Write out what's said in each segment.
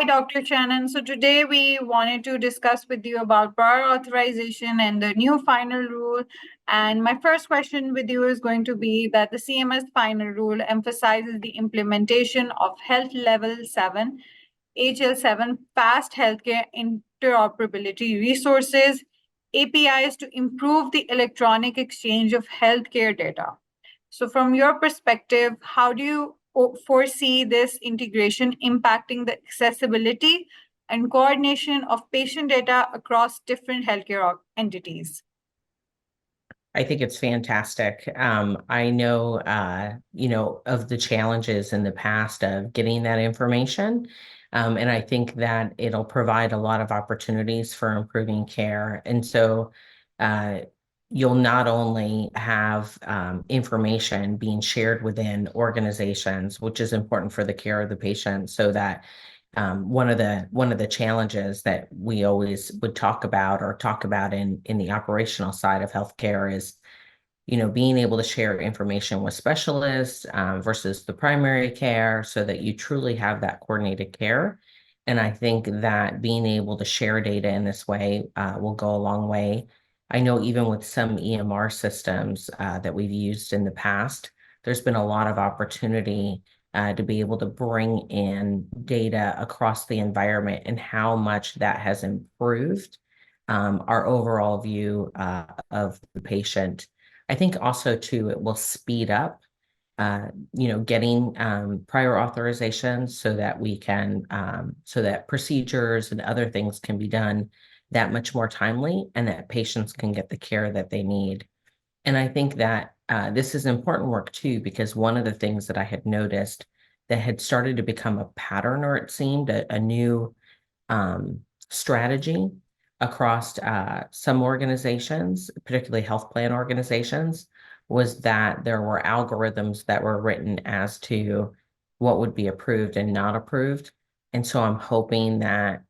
Dr. Shannon. So today we wanted to discuss with you about prior authorization and the new final rule. And my first question with you is going to be that the CMS final rule emphasizes the implementation of Health Level 7, HL7 fast healthcare interoperability resources, APIs to improve the electronic exchange of healthcare data. So from your perspective, how do you foresee this integration impacting the accessibility and coordination of patient data across different healthcare entities? I think it's fantastic. I know, of the challenges in the past of getting that information. And I think that it'll provide a lot of opportunities for improving care. And so uh, you'll not only have information being shared within organizations, which is important for the care of the patient, so that one of the challenges that we always would talk about in the operational side of healthcare is, being able to share information with specialists versus the primary care so that you truly have that coordinated care. And I think that being able to share data in this way will go a long way. I know even with some EMR systems that we've used in the past, there's been a lot of opportunity to be able to bring in data across the environment and how much that has improved our overall view of the patient. I think also too, it will speed up, getting prior authorizations so that we can, so that procedures and other things can be done that much more timely and that patients can get the care that they need. And I think that this is important work too, because one of the things that I had noticed that had started to become a pattern, or it seemed a new strategy across some organizations, particularly health plan organizations, was that there were algorithms that were written as to what would be approved and not approved. And so I'm hoping that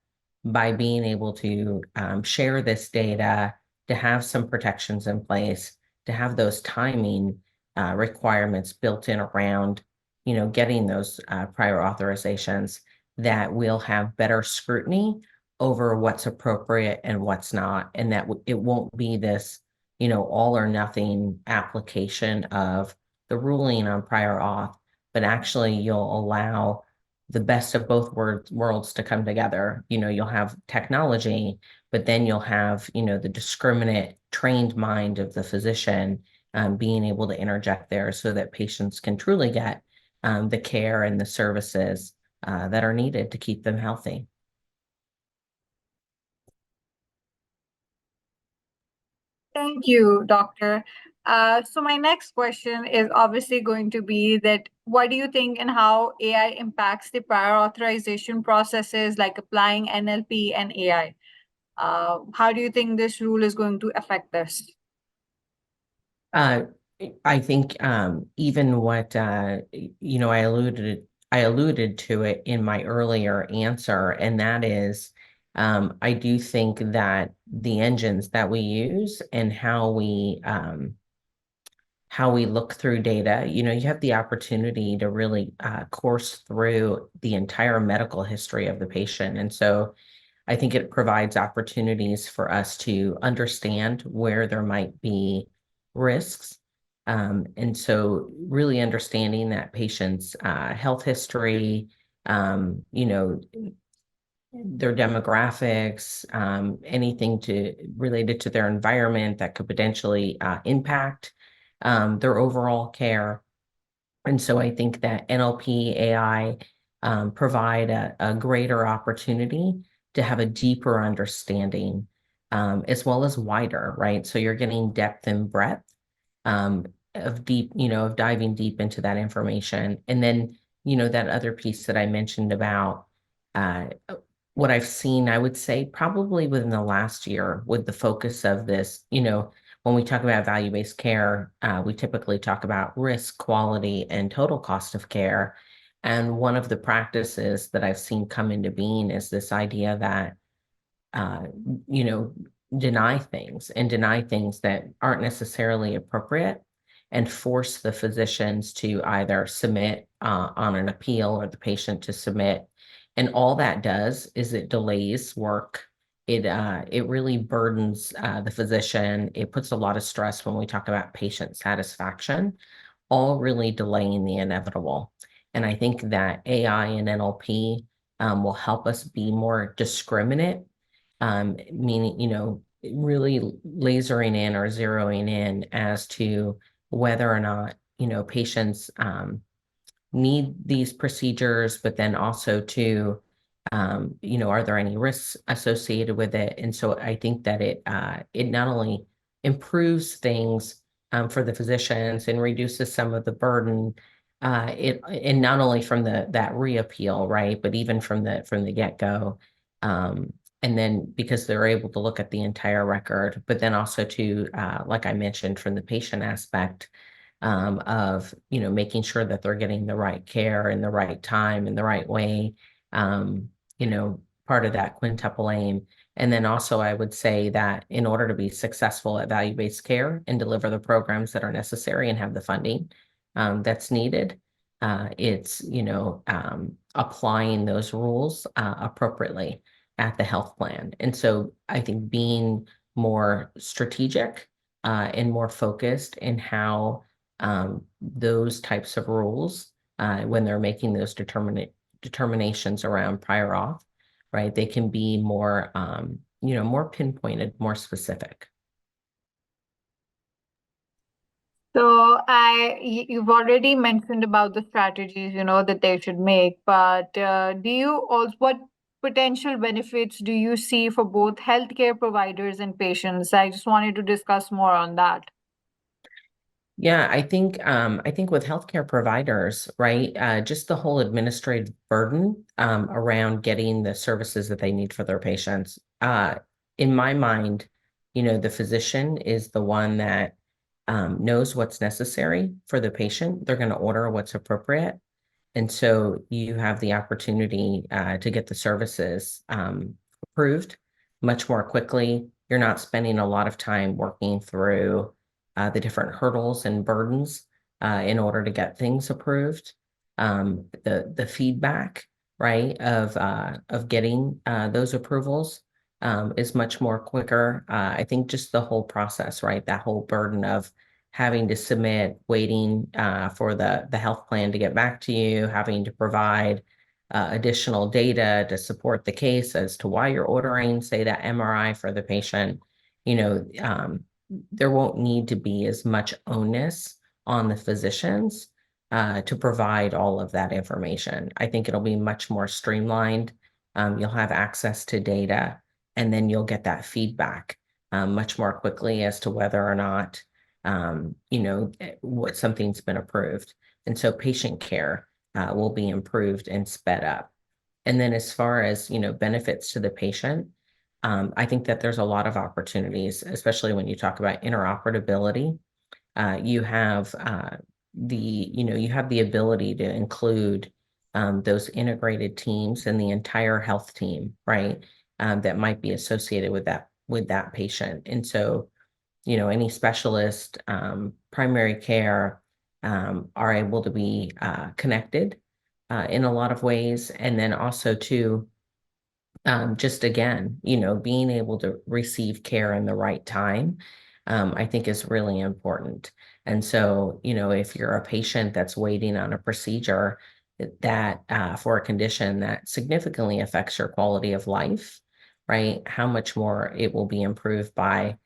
by being able to share this data, to have some protections in place, to have those timing requirements built in around, getting those prior authorizations, that we'll have better scrutiny over what's appropriate and what's not, and that it won't be this, all or nothing application of the ruling on prior auth, but actually you'll allow the best of both worlds to come together. You'll have technology, but then you'll have, the discriminate trained mind of the physician being able to interject there so that patients can truly get the care and the services that are needed to keep them healthy. Thank you, Doctor. So my next question is obviously going to be that what do you think and how AI impacts the prior authorization processes like applying NLP and AI? How do you think this rule is going to affect this? Uh, I think even what I alluded to it in my earlier answer, and that is I do think that the engines that we use and how we look through data, you have the opportunity to really course through the entire medical history of the patient. And so I think it provides opportunities for us to understand where there might be risks. And so really understanding that patient's health history, their demographics, anything related to their environment that could potentially impact their overall care. And so I think that NLP, AI provide a greater opportunity to have a deeper understanding, as well as wider, right? So you're getting depth and breadth of diving deep into that information. And then, that other piece that I mentioned about uh, what I've seen, I would say probably within the last year with the focus of this, when we talk about value-based care, we typically talk about risk, quality, and total cost of care. And one of the practices that I've seen come into being is this idea that, uh, you know, deny things that aren't necessarily appropriate and force the physicians to either submit on an appeal or the patient to submit And all that does is it delays work. It really burdens the physician. It puts a lot of stress when we talk about patient satisfaction, all really delaying the inevitable. And I think that AI and NLP will help us be more discriminate, meaning, really lasering in or zeroing in as to whether or not, patients need these procedures, but then also to, are there any risks associated with it? And so I think that it not only improves things for the physicians and reduces some of the burden, and not only from that reappeal, right, but even from the get-go. And then because they're able to look at the entire record, but then also to, like I mentioned, from the patient aspect, of making sure that they're getting the right care in the right time in the right way, um, part of that quintuple aim. And then also I would say that in order to be successful at value-based care and deliver the programs that are necessary and have the funding that's needed, it's applying those rules appropriately at the health plan. And so I think being more strategic and more focused in how those types of rules, when they're making those determinations around prior auth, right? They can be more, more pinpointed, more specific. So you've already mentioned about the strategies, that they should make, but do you also, what potential benefits do you see for both healthcare providers and patients? I just wanted to discuss more on that. Yeah, I think with healthcare providers, right, just the whole administrative burden around getting the services that they need for their patients. In my mind, the physician is the one that knows what's necessary for the patient. They're going to order what's appropriate. And so you have the opportunity to get the services approved much more quickly. You're not spending a lot of time working through the different hurdles and burdens in order to get things approved. The feedback, right, of getting those approvals is much more quicker. I think just the whole process, right, that whole burden of having to submit, waiting for the health plan to get back to you, having to provide additional data to support the case as to why you're ordering, say, that MRI for the patient. There won't need to be as much onus on the physicians to provide all of that information. I think it'll be much more streamlined. You'll have access to data, and then you'll get that feedback much more quickly as to whether or not what something's been approved. And so patient care will be improved and sped up. And then as far as, benefits to the patient, I think that there's a lot of opportunities, especially when you talk about interoperability. You have you have the ability to include those integrated teams and the entire health team, right? That might be associated with that patient. And so any specialist, primary care, are able to be connected in a lot of ways. And then also to just again, being able to receive care in the right time, I think is really important. And so, if you're a patient that's waiting on a procedure that for a condition that significantly affects your quality of life, right? How much more it will be improved by,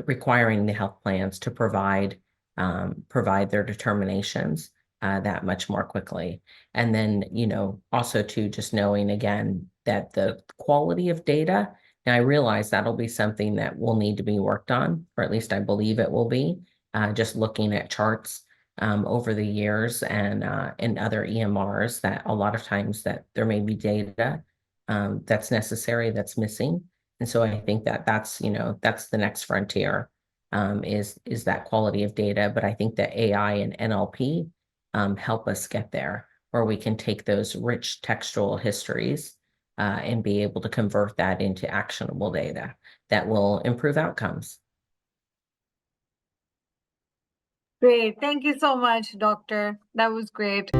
requiring the health plans to provide their determinations that much more quickly. And then, also to just knowing again that the quality of data, and I realize that'll be something that will need to be worked on, or at least I believe it will be, just looking at charts over the years and other EMRs that a lot of times that there may be data that's necessary, that's missing. And so I think that that's the next frontier is that quality of data. But I think that AI and NLP help us get there, where we can take those rich textual histories and be able to convert that into actionable data that will improve outcomes. Great. Thank you so much, Doctor. That was great.